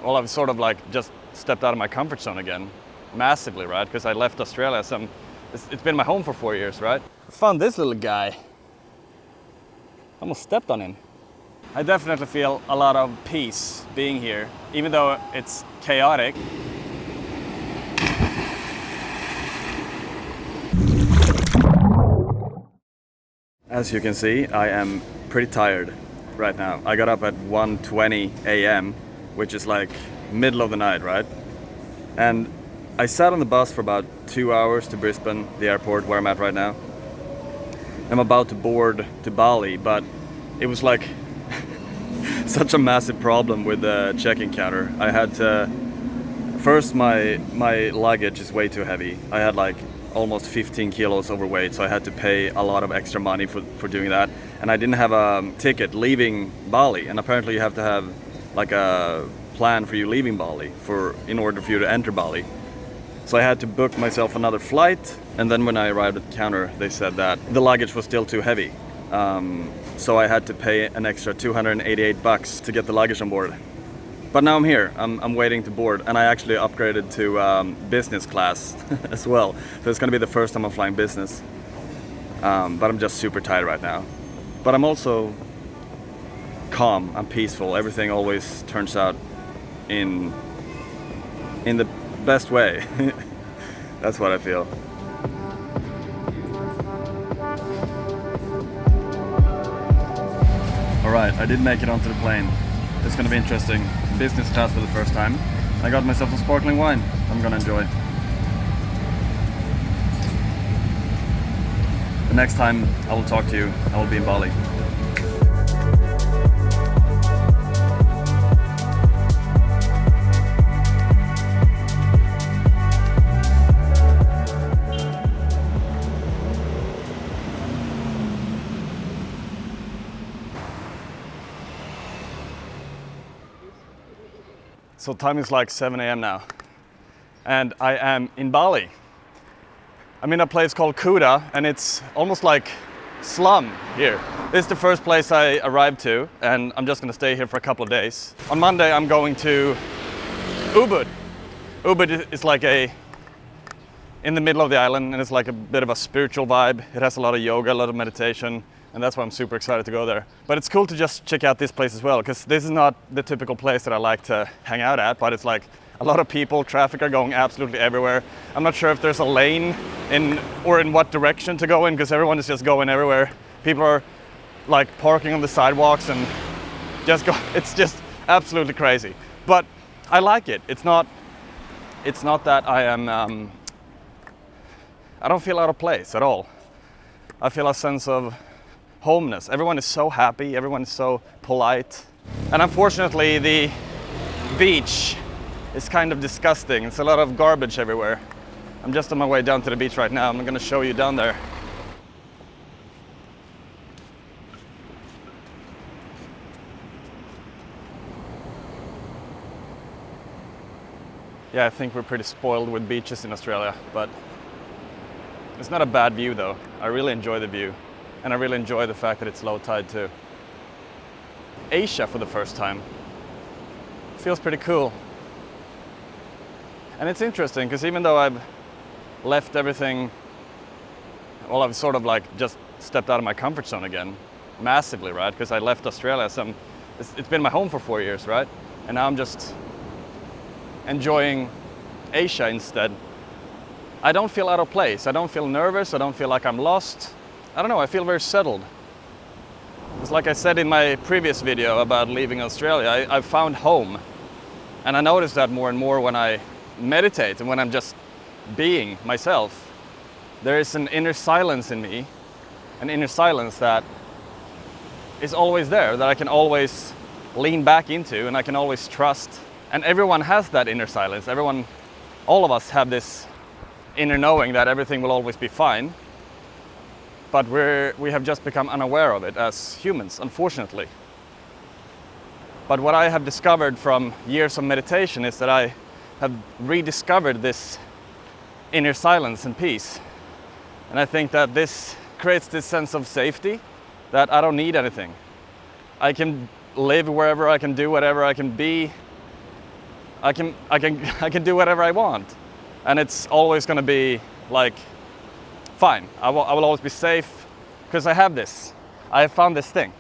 well, I've sort of like just stepped out of my comfort zone again, massively, right? Because I left Australia, so it's been my home for 4 years, right? I found this little guy. Almost stepped on him. I definitely feel a lot of peace being here, even though it's chaotic. As you can see, I am pretty tired right now. I got up at 1:20 a.m., which is like middle of the night, right? And I sat on the bus for about 2 hours to Brisbane, the airport where I'm at right now. I'm about to board to Bali, but it was like such a massive problem with the check-in counter. I had to... First, my luggage is way too heavy. I had like almost 15 kilos overweight, so I had to pay a lot of extra money for doing that. And I didn't have a ticket leaving Bali, and apparently you have to have like a plan for you leaving Bali in order for you to enter Bali. So I had to book myself another flight, and then when I arrived at the counter, they said that the luggage was still too heavy. So I had to pay an extra $288 to get the luggage on board. But now I'm here, I'm waiting to board, and I actually upgraded to business class as well. So it's gonna be the first time I'm flying business. But I'm just super tired right now. But I'm also calm, I'm peaceful. Everything always turns out in the best way. That's what I feel. Alright, I did make it onto the plane. It's gonna be interesting. Business class for the first time. I got myself some sparkling wine. I'm gonna enjoy. The next time I will talk to you, I will be in Bali. So time is like 7 a.m. now, and I am in Bali. I'm in a place called Kuta, and it's almost like slum here. This is the first place I arrived to, and I'm just gonna stay here for a couple of days. On Monday I'm going to Ubud. Ubud is like in the middle of the island, and it's like a bit of a spiritual vibe. It has a lot of yoga, a lot of meditation, and that's why I'm super excited to go there. But it's cool to just check out this place as well, because this is not the typical place that I like to hang out at, but it's like a lot of people, traffic are going absolutely everywhere. I'm not sure if there's a lane in what direction to go in, because everyone is just going everywhere. People are like parking on the sidewalks and it's just absolutely crazy. But I like it. It's not that I am, I don't feel out of place at all. I feel a sense of homeness. Everyone is so happy, everyone is so polite. And unfortunately the beach is kind of disgusting. It's a lot of garbage everywhere. I'm just on my way down to the beach right now. I'm gonna show you down there. Yeah, I think we're pretty spoiled with beaches in Australia, but it's not a bad view though. I really enjoy the view. And I really enjoy the fact that it's low tide too. Asia for the first time. Feels pretty cool. And it's interesting because even though I've left everything, well, I've sort of like just stepped out of my comfort zone again, massively, right? Because I left Australia, so it's been my home for 4 years, right? And now I'm just enjoying Asia instead. I don't feel out of place. I don't feel nervous. I don't feel like I'm lost. I don't know, I feel very settled. It's like I said in my previous video about leaving Australia, I've found home. And I notice that more and more when I meditate and when I'm just being myself. There is an inner silence in me, an inner silence that is always there, that I can always lean back into and I can always trust. And everyone has that inner silence. All of us have this inner knowing that everything will always be fine. But we have just become unaware of it as humans, unfortunately. But what I have discovered from years of meditation is that I have rediscovered this inner silence and peace. And I think that this creates this sense of safety, that I don't need anything. I can live wherever, I can do whatever, I can be I can do whatever I want, and it's always going to be like fine. I will always be safe because I have this. I have found this thing,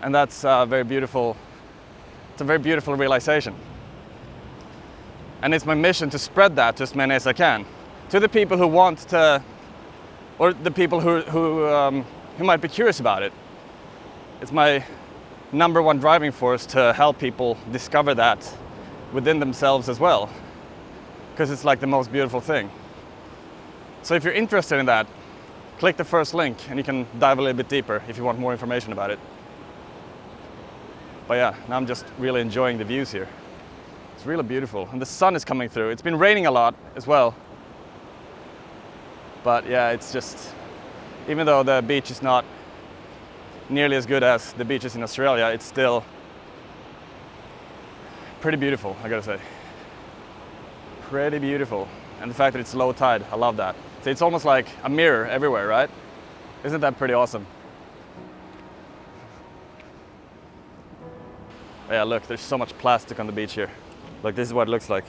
and that's very beautiful. It's a very beautiful realization, and it's my mission to spread that to as many as I can, to the people who want to, or the people who might be curious about it. It's my number one driving force to help people discover that within themselves as well, because it's like the most beautiful thing. So if you're interested in that, click the first link and you can dive a little bit deeper if you want more information about it. But yeah, now I'm just really enjoying the views here. It's really beautiful, and the sun is coming through. It's been raining a lot as well, but yeah, it's just, even though the beach is not nearly as good as the beaches in Australia, it's still pretty beautiful, I gotta say. Pretty beautiful. And the fact that it's low tide, I love that. So it's almost like a mirror everywhere, right? Isn't that pretty awesome? Yeah, look, there's so much plastic on the beach here. Like, this is what it looks like.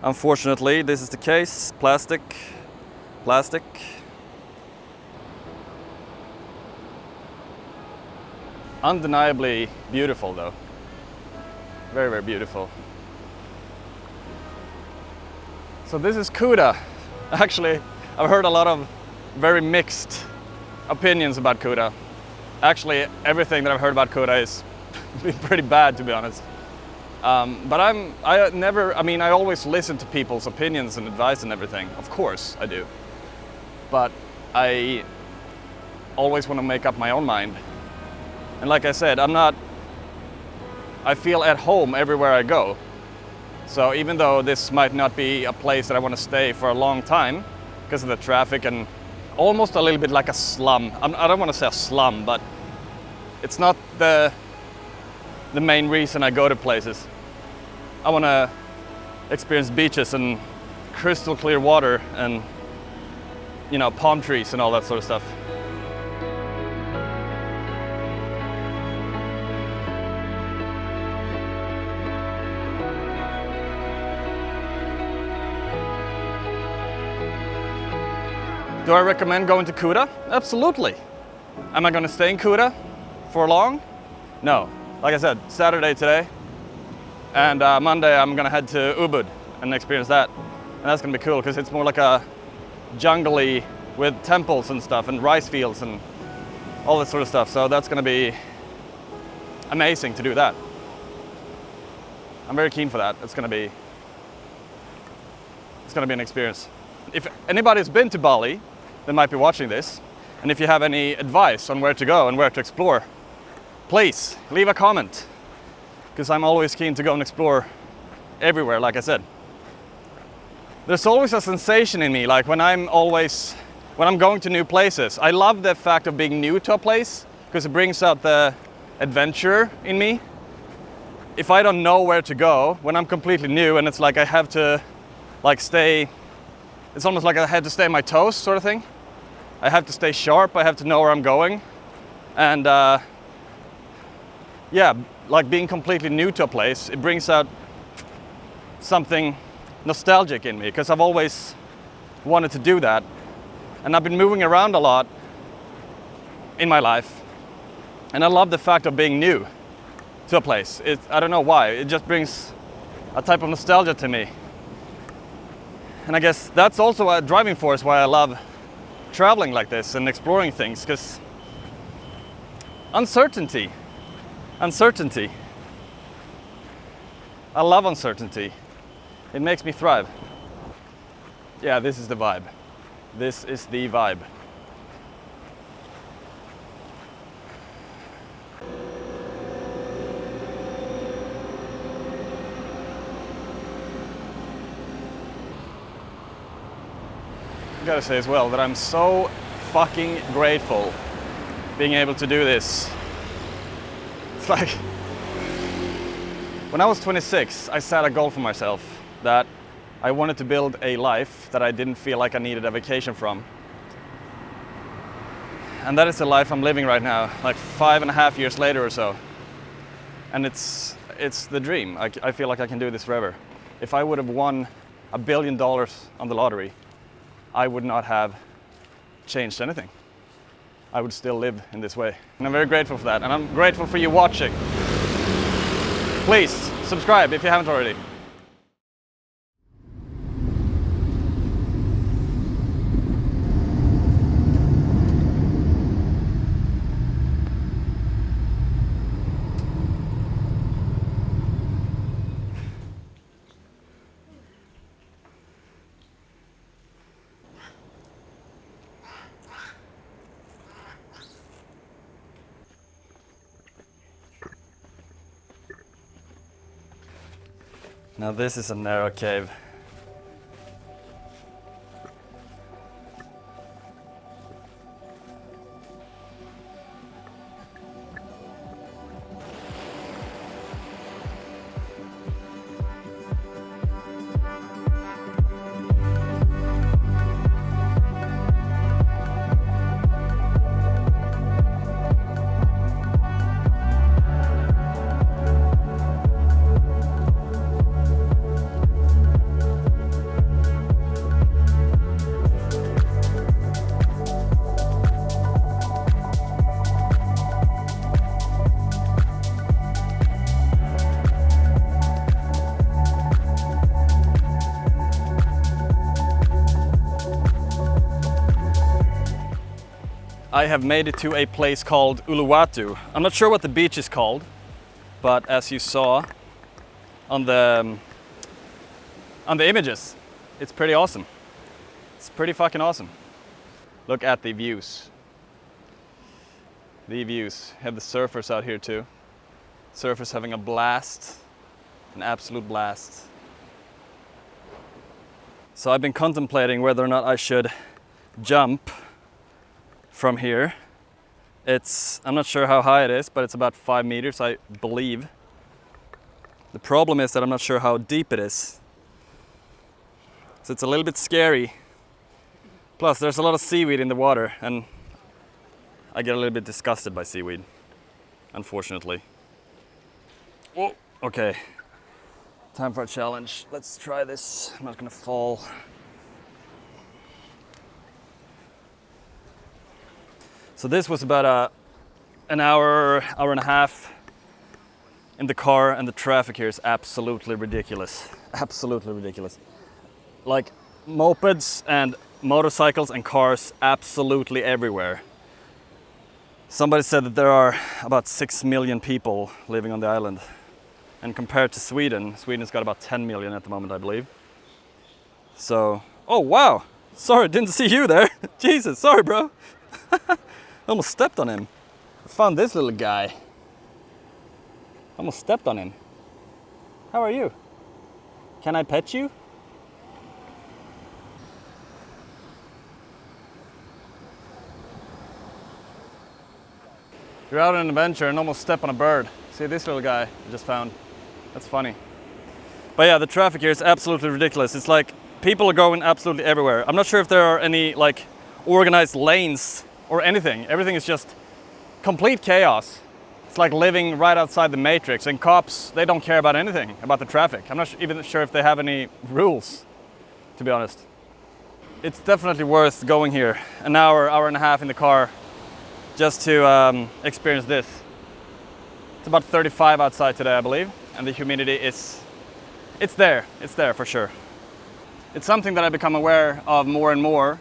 Unfortunately, this is the case. Plastic. Undeniably beautiful though. Very, very beautiful. So this is Kuta. Actually, I've heard a lot of very mixed opinions about Kuta. Actually, everything that I've heard about Kuta is been pretty bad, to be honest. But I always listen to people's opinions and advice and everything. Of course I do. But I always want to make up my own mind. And like I said, I feel at home everywhere I go. So even though this might not be a place that I want to stay for a long time because of the traffic and almost a little bit like a slum. I don't want to say a slum, but it's not the main reason I go to places. I want to experience beaches and crystal clear water and, you know, palm trees and all that sort of stuff. Do I recommend going to Kuta? Absolutely. Am I going to stay in Kuta for long? No. Like I said, Saturday today, and Monday I'm going to head to Ubud and experience that. And that's going to be cool because it's more like a jungly with temples and stuff and rice fields and all that sort of stuff. So that's going to be amazing to do that. I'm very keen for that. It's going to be an experience. If anybody's been to Bali, they might be watching this, and if you have any advice on where to go and where to explore, please leave a comment, because I'm always keen to go and explore everywhere, like I said. There's always a sensation in me, like when I'm going to new places. I love the fact of being new to a place, because it brings out the adventure in me. If I don't know where to go, when I'm completely new and it's like I have to stay, it's almost like I had to stay on my toes, sort of thing. I have to stay sharp, I have to know where I'm going. And yeah, like being completely new to a place, it brings out something nostalgic in me, because I've always wanted to do that. And I've been moving around a lot in my life. And I love the fact of being new to a place. I don't know why, it just brings a type of nostalgia to me. And I guess that's also a driving force why I love traveling like this and exploring things, because uncertainty. I love uncertainty. It makes me thrive. Yeah, this is the vibe. This is the vibe. I gotta say as well that I'm so fucking grateful being able to do this. It's like, when I was 26, I set a goal for myself that I wanted to build a life that I didn't feel like I needed a vacation from. And that is the life I'm living right now, like 5.5 years later or so. And it's it's the dream. I feel like I can do this forever. If I would have won $1 billion on the lottery, I would not have changed anything. I would still live in this way. And I'm very grateful for that. And I'm grateful for you watching. Please subscribe if you haven't already. Now this is a narrow cave. I have made it to a place called Uluwatu. I'm not sure what the beach is called, but as you saw on the images, it's pretty awesome. It's pretty fucking awesome. Look at the views. The views. Have the surfers out here too. Surfers having a blast, an absolute blast. So I've been contemplating whether or not I should jump from here. I'm not sure how high it is, but it's about 5 meters, I believe. The problem is that I'm not sure how deep it is. So it's a little bit scary. Plus, there's a lot of seaweed in the water, and I get a little bit disgusted by seaweed, unfortunately. Oh, okay. Time for a challenge. Let's try this. I'm not gonna fall. So this was about an hour and a half in the car, and the traffic here is absolutely ridiculous. Absolutely ridiculous. Like mopeds and motorcycles and cars absolutely everywhere. Somebody said that there are about 6 million people living on the island. And compared to Sweden's got about 10 million at the moment, I believe. So, oh wow! Sorry, didn't see you there. Jesus, sorry bro. Almost stepped on him. I found this little guy. Almost stepped on him. How are you? Can I pet you? You're out on an adventure and almost step on a bird. See this little guy I just found. That's funny. But yeah, the traffic here is absolutely ridiculous. It's like people are going absolutely everywhere. I'm not sure if there are any like organized lanes or anything. Everything is just complete chaos. It's like living right outside the Matrix, and cops, they don't care about anything about the traffic. I'm not even sure if they have any rules, to be honest. It's definitely worth going here. An hour and a half in the car just to experience this. It's about 35 outside today, I believe, and the humidity it's there for sure. It's something that I become aware of more and more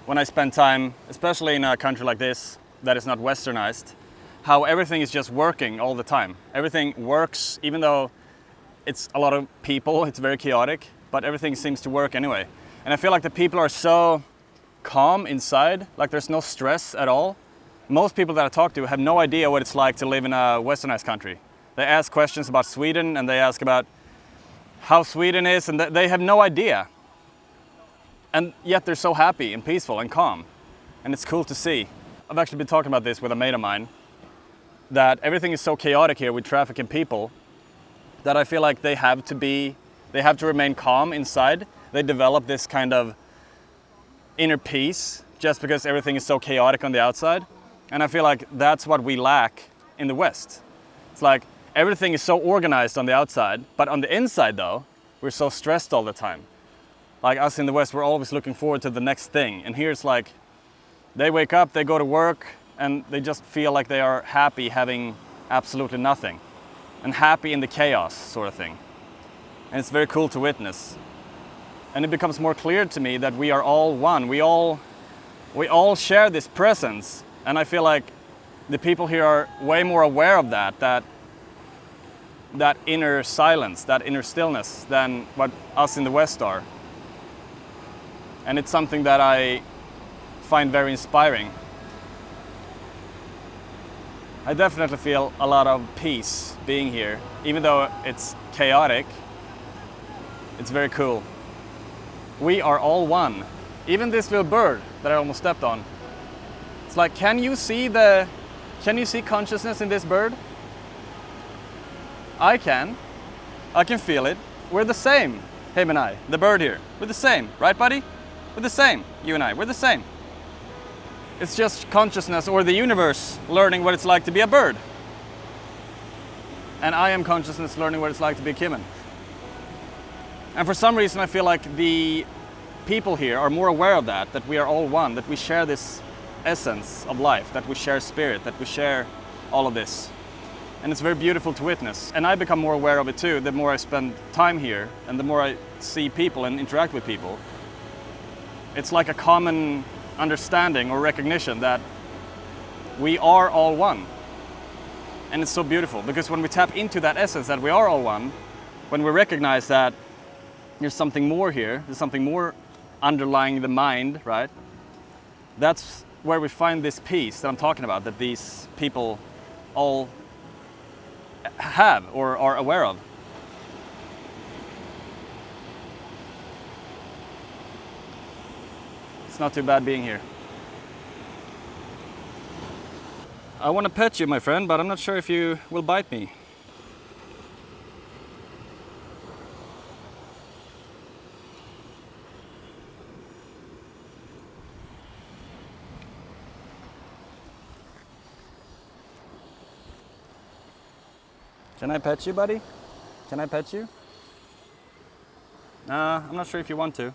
when I spend time, especially in a country like this that is not westernized, how everything is just working all the time. Everything works, even though it's a lot of people, it's very chaotic, but everything seems to work anyway. And I feel like the people are so calm inside, like there's no stress at all. Most people that I talk to have no idea what it's like to live in a westernized country. They ask questions about Sweden, and they ask about how Sweden is, and they have no idea. And yet they're so happy and peaceful and calm. And it's cool to see. I've actually been talking about this with a mate of mine, that everything is so chaotic here with traffic and people, that I feel like they have to remain calm inside. They develop this kind of inner peace just because everything is so chaotic on the outside. And I feel like that's what we lack in the West. It's like everything is so organized on the outside, but on the inside though, we're so stressed all the time. Like us in the West, we're always looking forward to the next thing. And here it's like, they wake up, they go to work, and they just feel like they are happy having absolutely nothing. And happy in the chaos, sort of thing. And it's very cool to witness. And it becomes more clear to me that we are all one. We all share this presence. And I feel like the people here are way more aware of that inner silence, that inner stillness, than what us in the West are. And it's something that I find very inspiring. I definitely feel a lot of peace being here. Even though it's chaotic, it's very cool. We are all one. Even this little bird that I almost stepped on. It's like, can you see consciousness in this bird? I can feel it. We're the same, him and I, the bird here. We're the same, right buddy? We're the same, you and I, we're the same. It's just consciousness or the universe learning what it's like to be a bird. And I am consciousness learning what it's like to be a Kimmen. And for some reason I feel like the people here are more aware of that we are all one, that we share this essence of life, that we share spirit, that we share all of this. And it's very beautiful to witness. And I become more aware of it too, the more I spend time here and the more I see people and interact with people. It's like a common understanding or recognition that we are all one. And it's so beautiful because when we tap into that essence that we are all one, when we recognize that there's something more here, there's something more underlying the mind, right? That's where we find this peace that I'm talking about, that these people all have or are aware of. It's not too bad being here. I want to pet you, my friend, but I'm not sure if you will bite me. Can I pet you, buddy? Can I pet you? I'm not sure if you want to.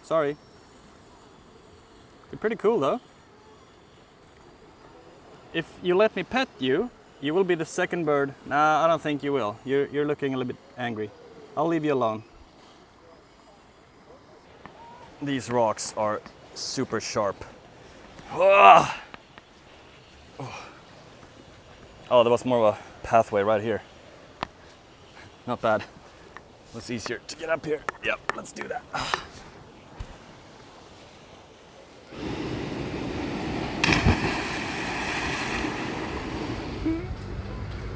Sorry. You're pretty cool though. If you let me pet you, you will be the second bird. Nah, I don't think you will. You're looking a little bit angry. I'll leave you alone. These rocks are super sharp. Oh, there was more of a pathway right here. Not bad. It was easier to get up here. Yep, let's do that.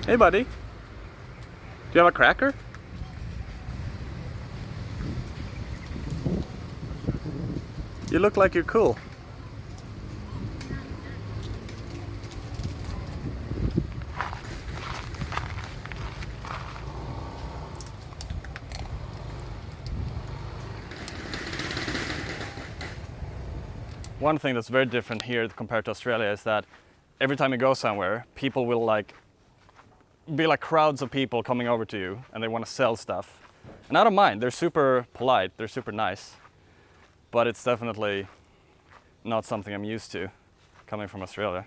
Hey, buddy. Do you have a cracker? You look like you're cool. One thing that's very different here compared to Australia is that every time you go somewhere, people will be like crowds of people coming over to you and they want to sell stuff. And I don't mind, they're super polite, they're super nice, but it's definitely not something I'm used to coming from Australia.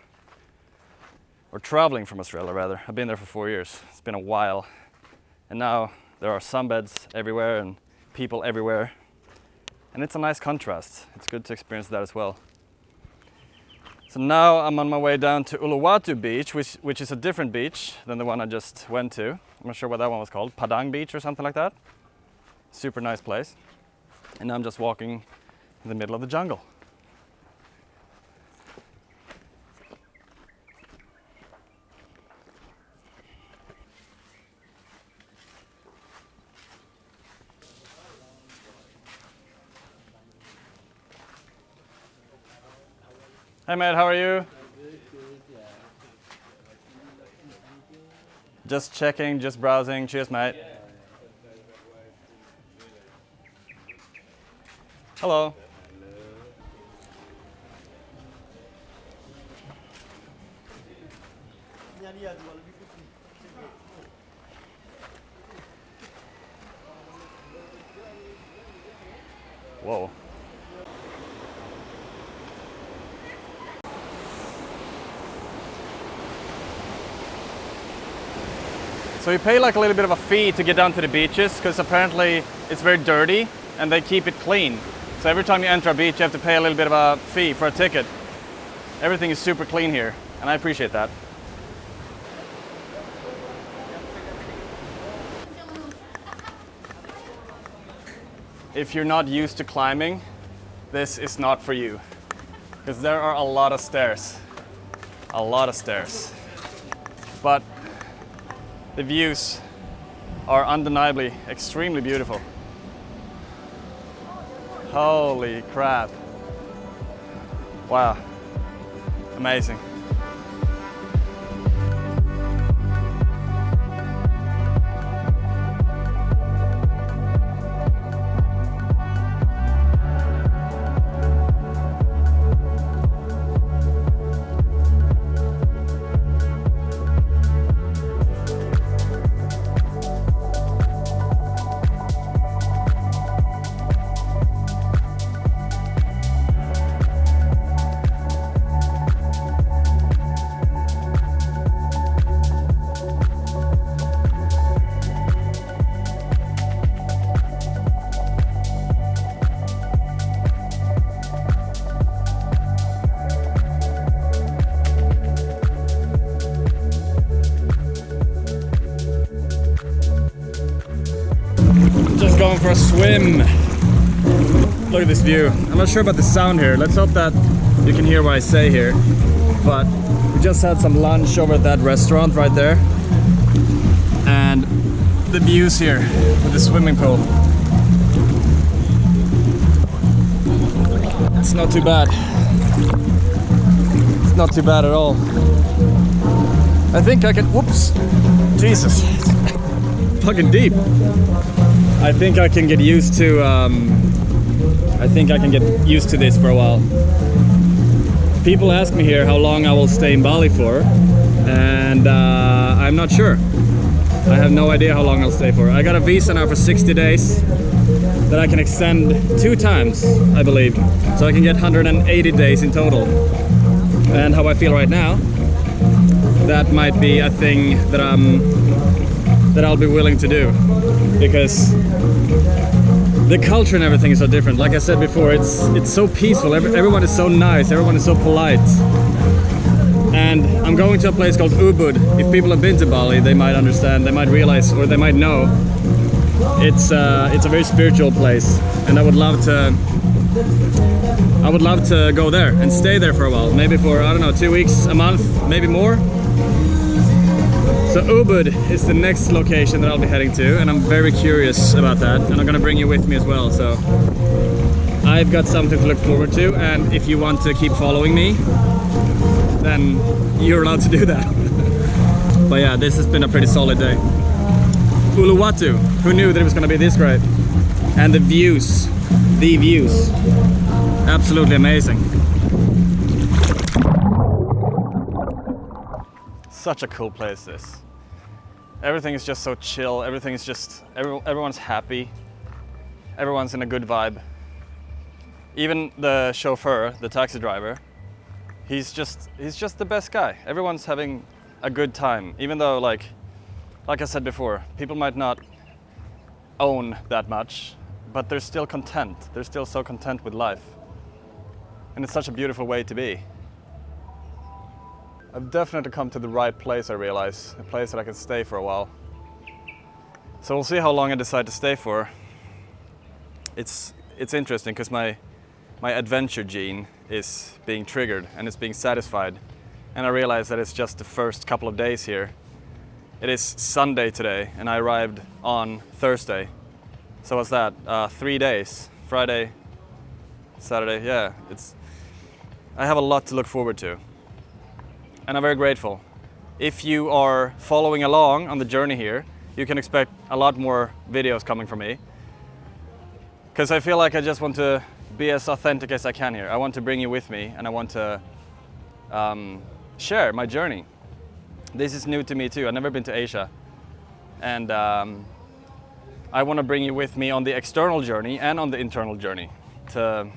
Or traveling from Australia rather. I've been there for 4 years, it's been a while. And now there are sunbeds everywhere and people everywhere. And it's a nice contrast, it's good to experience that as well. So now I'm on my way down to Uluwatu beach, which is a different beach than the one I just went to. I'm not sure what that one was called, Padang Beach or something like that. Super nice place. And now I'm just walking in the middle of the jungle. Hey mate, how are you? Just checking, just browsing. Cheers, mate. Hello. Whoa. So you pay like a little bit of a fee to get down to the beaches because apparently it's very dirty and they keep it clean. So every time you enter a beach you have to pay a little bit of a fee for a ticket. Everything is super clean here and I appreciate that. If you're not used to climbing, this is not for you because there are a lot of stairs. A lot of stairs. But the views are undeniably extremely beautiful. Holy crap. Wow. Amazing. Just going for a swim. Look at this view. I'm not sure about the sound here. Let's hope that you can hear what I say here. But we just had some lunch over at that restaurant right there. And the views here with the swimming pool. It's not too bad. It's not too bad at all. I think I can, whoops, Jesus, it's fucking deep. I think I can get used to, this for a while. People ask me here how long I will stay in Bali for, and I'm not sure. I have no idea how long I'll stay for. I got a visa now for 60 days that I can extend 2 times, I believe. So I can get 180 days in total. And how I feel right now, that might be a thing that I'll be willing to do, because the culture and everything is so different. Like I said before, it's so peaceful. Everyone is so nice. Everyone is so polite. And I'm going to a place called Ubud. If people have been to Bali, they might understand, they might realize, or they might know. It's a very spiritual place, and I would love to go there and stay there for a while. Maybe for, I don't know, 2 weeks, a month, maybe more. So Ubud is the next location that I'll be heading to, and I'm very curious about that, and I'm gonna bring you with me as well. So I've got something to look forward to, and if you want to keep following me, then you're allowed to do that. But yeah, this has been a pretty solid day. Uluwatu, who knew that it was gonna be this great? And the views, absolutely amazing. Such a cool place, this. Everything is just so chill. Everything is just, everyone's happy. Everyone's in a good vibe. Even the chauffeur, the taxi driver, he's just the best guy. Everyone's having a good time. Even though, like I said before, people might not own that much, but they're still content. They're still so content with life. And it's such a beautiful way to be. I've definitely come to the right place, I realize. A place that I can stay for a while. So we'll see how long I decide to stay for. It's interesting because my adventure gene is being triggered and it's being satisfied. And I realize that it's just the first couple of days here. It is Sunday today and I arrived on Thursday. So what's that? 3 days. Friday, Saturday, yeah. I have a lot to look forward to. And I'm very grateful. If you are following along on the journey here, you can expect a lot more videos coming from me. Because I feel like I just want to be as authentic as I can here. I want to bring you with me and I want to share my journey. This is new to me too. I've never been to Asia. And I want to bring you with me on the external journey and on the internal journey. to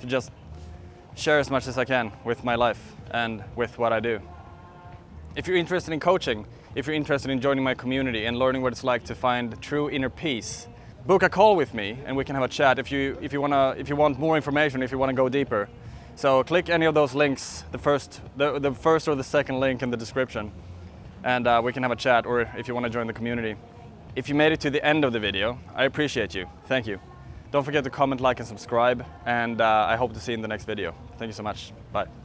just share as much as I can with my life and with what I do. If you're interested in coaching, if you're interested in joining my community and learning what it's like to find true inner peace, book a call with me and we can have a chat if you want more information, if you want to go deeper. So click any of those links, the first or the second link in the description, and we can have a chat, or if you want to join the community. If you made it to the end of the video, I appreciate you. Thank you. Don't forget to comment, like, and subscribe, and I hope to see you in the next video. Thank you so much. Bye.